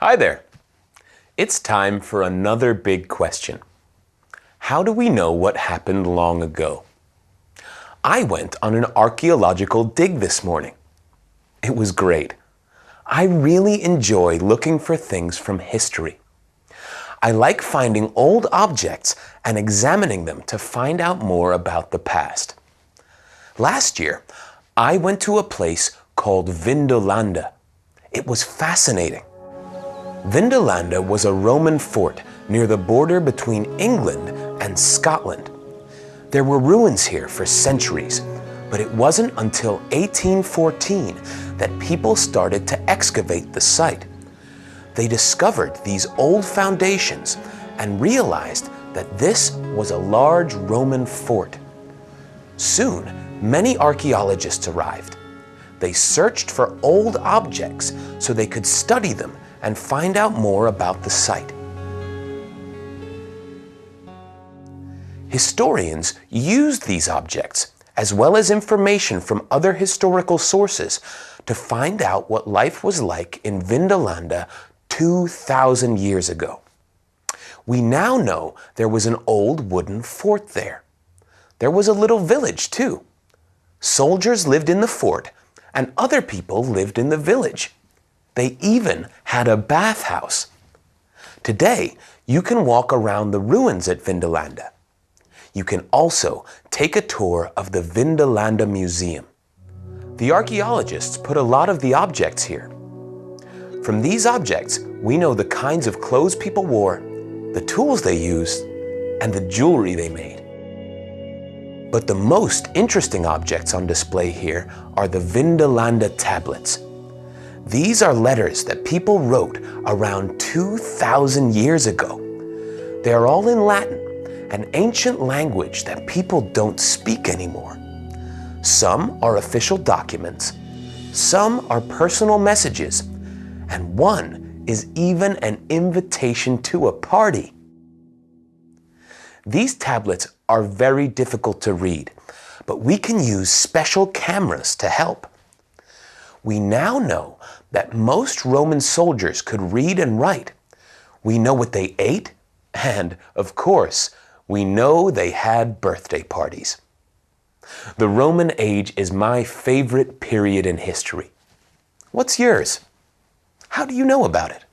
Hi there. It's time for another big question. How do we know what happened long ago? I went on an archaeological dig this morning. It was great. I really enjoy looking for things from history. I like finding old objects and examining them to find out more about the past. Last year, I went to a place called Vindolanda. It was fascinating. Vindolanda was a Roman fort near the border between England and Scotland. There were ruins here for centuries, but it wasn't until 1814 that people started to excavate the site. They discovered these old foundations and realized that this was a large Roman fort. Soon, many archaeologists arrived. They searched for old objects so they could study them and find out more about the site. Historians used these objects, as well as information from other historical sources, to find out what life was like in Vindolanda 2,000 years ago. We now know there was an old wooden fort there. There was a little village too. Soldiers lived in the fort, and other people lived in the village. They even had a bathhouse. Today, you can walk around the ruins at Vindolanda. You can also take a tour of the Vindolanda Museum. The archaeologists put a lot of the objects here. From these objects, we know the kinds of clothes people wore, the tools they used, and the jewelry they made. But the most interesting objects on display here are the Vindolanda tablets. These are letters that people wrote around 2,000 years ago. They are all in Latin, an ancient language that people don't speak anymore. Some are official documents, some are personal messages, and one is even an invitation to a party. These tablets are very difficult to read, but we can use special cameras to help. We now know that most Roman soldiers could read and write. We know what they ate, and, of course, we know they had birthday parties. The Roman age is my favorite period in history. What's yours? How do you know about it?